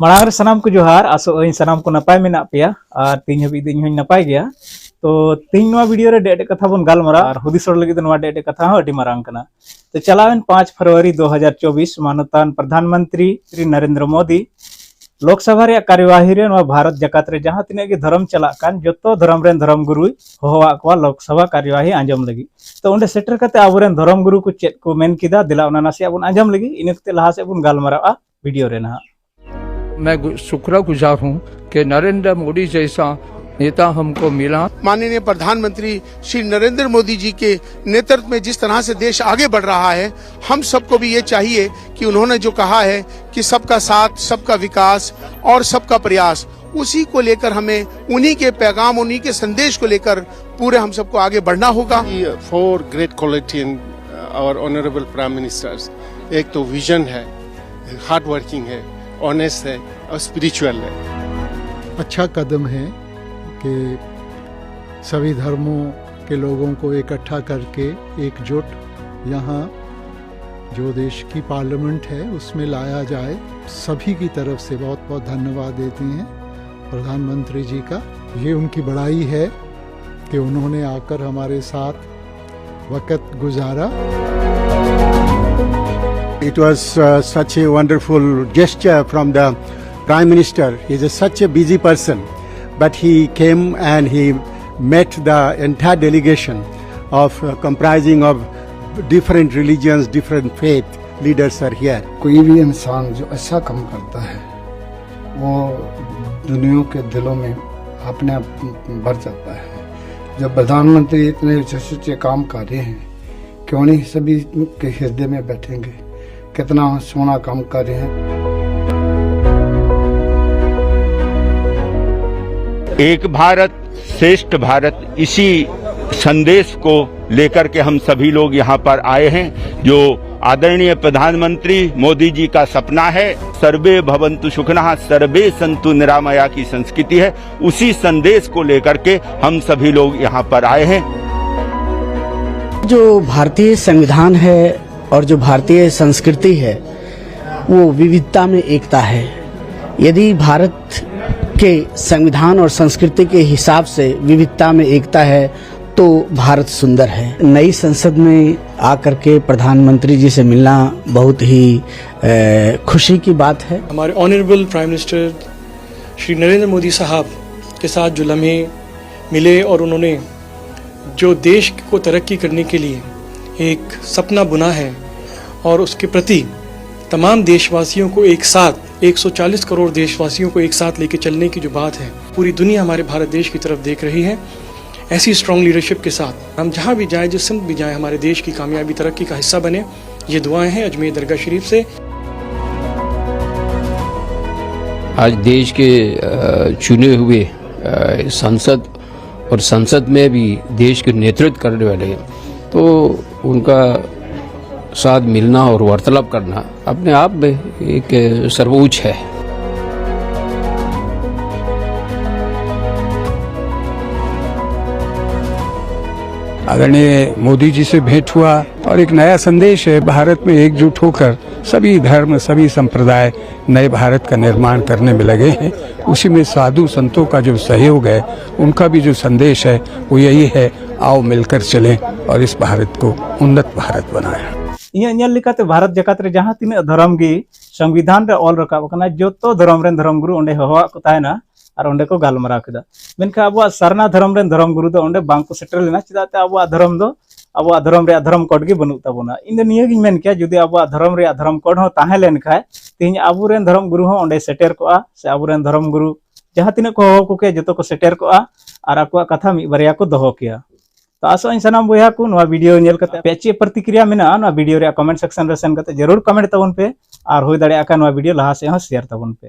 मांग सामान को जोहार आसो सामान को नपाय मेना पेया और तीन हबी दिन नपाय गया तो तीन वीडियो रे डेट कथा बन गालमरा और हुदिस लगे डेट कथा अडी मारांग कना। तो चलावेन 5 फरवरी 2024 मानतान प्रधानमंत्री श्री नरेंद्र मोदी लोकसभा रे कार्यवाही रे भारत जकात रे जहां तिने के धर्म चला कान जतो धर्म रेन धर्म गुरु होवा को लोकसभा कार्यवाही आंजम लगी। तो उन्हें सेटर करते आबोरेन धर्म गुरु को चेक को मेन किदा दिला उना नासिया बन आंजम लगी इनकते लहा से बन गालमरा वीडियो रे ना। मैं शुक्रगुजार हूँ कि नरेंद्र मोदी जैसा नेता हमको मिला। माननीय प्रधानमंत्री श्री नरेंद्र मोदी जी के नेतृत्व में जिस तरह से देश आगे बढ़ रहा है, हम सबको भी ये चाहिए कि उन्होंने जो कहा है कि सबका साथ, सबका विकास और सबका प्रयास, उसी को लेकर हमें उन्हीं के पैगाम, उन्हीं के संदेश को लेकर पूरे हम सबको आगे बढ़ना होगा। 4 great quality in our honourable prime ministers, एक तो विजन है, हार्ड वर्किंग है, ऑनेस्ट है और स्पिरिचुअल है। अच्छा कदम है कि सभी धर्मों के लोगों को इकट्ठा करके एकजुट यहाँ जो देश की पार्लियामेंट है उसमें लाया जाए। सभी की तरफ से बहुत बहुत धन्यवाद देते हैं प्रधानमंत्री जी का। ये उनकी बड़ाई है कि उन्होंने आकर हमारे साथ वक्त गुजारा। It was such a wonderful gesture from the Prime Minister. He is such a busy person, but he came and he met the entire delegation of comprising of different religions, different faith leaders are here. कोई भी इंसान जो अच्छा काम करता है वो दुनिया के दिलों में अपने आप भर जाता है। जब प्रधानमंत्री इतने अच्छे काम कर रहे हैं, क्यों नहीं सभी के हृदय में बैठेंगे, कितना सोना काम कर रहे हैं। एक भारत श्रेष्ठ भारत, इसी संदेश को लेकर के हम सभी लोग यहाँ पर आए हैं। जो आदरणीय प्रधानमंत्री मोदी जी का सपना है, सर्वे भवन्तु सुखिनः सर्वे सन्तु निरामया की संस्कृति है, उसी संदेश को लेकर के हम सभी लोग यहाँ पर आए हैं। जो भारतीय संविधान है और जो भारतीय संस्कृति है वो विविधता में एकता है। यदि भारत के संविधान और संस्कृति के हिसाब से विविधता में एकता है तो भारत सुंदर है। नई संसद में आकर के प्रधानमंत्री जी से मिलना बहुत ही खुशी की बात है। हमारे honourable prime minister Shri Narendra Modi साहब के साथ जो लम्हे मिले और उन्होंने जो देश को तरक्की करने के लिए एक सपना बुना है और उसके प्रति तमाम देशवासियों को एक साथ 140 करोड़ देशवासियों को एक साथ लेके चलने की जो बात है, पूरी दुनिया हमारे भारत देश की तरफ देख रही है। ऐसी स्ट्रॉन्ग लीडरशिप के साथ हम जहां भी जाएं, जिस सिमत भी जाएं, हमारे देश की कामयाबी तरक्की का हिस्सा बने, ये दुआएं हैं अजमेर दरगाह शरीफ से। आज देश के चुने हुए संसद और संसद में भी देश के नेतृत्व करने वाले हैं, तो उनका साथ मिलना और वार्तालाप करना अपने आप में एक सर्वोच्च है। आदरणीय मोदी जी से भेंट हुआ और एक नया संदेश है, भारत में एकजुट होकर सभी धर्म, सभी संप्रदाय नए भारत का निर्माण करने में लगे हैं। उसी में साधु संतों का जो सहयोग है, उनका भी जो संदेश है वो यही है, आओ मिलकर चलें और इस भारत को उन्नत भारत बनाएं। भारत जकात रे जहां तीन धर्म की संविधान रे ऑल रखा जो धर्म रेन धर्म गुरु ओंडे हवा को तायना और ओंडे को गालमरा केदा। मेनखा अब सरना धर्म रेन धर्म गुरु दो ओंडे बांग को सेटल लेना चेदाते अब धर्म दो अब धर्म रे धर्म कोड गे बनु ताबोना। इन निये गिन मेन के जुदी अब धर्म रे धर्म कोड हो ताहे लेन खाय तीन अब रेन धर्म गुरु हो ओंडे सेटर कोआ से अब रेन धर्म गुरु जहां तीन को हो को के जतो को सेटर कोआ और आकवा कथा मी बरिया को दोहो किया। तो आसो इन सनाम बोया को नवा वीडियो नेल कते पेचे प्रतिक्रिया मेना नवा वीडियो रे कमेंट सेक्शन रे सेन कते जरूर कमेंट तबन पे और होय दाड़े आका नवा वीडियो लहा से हो शेयर तबन पे।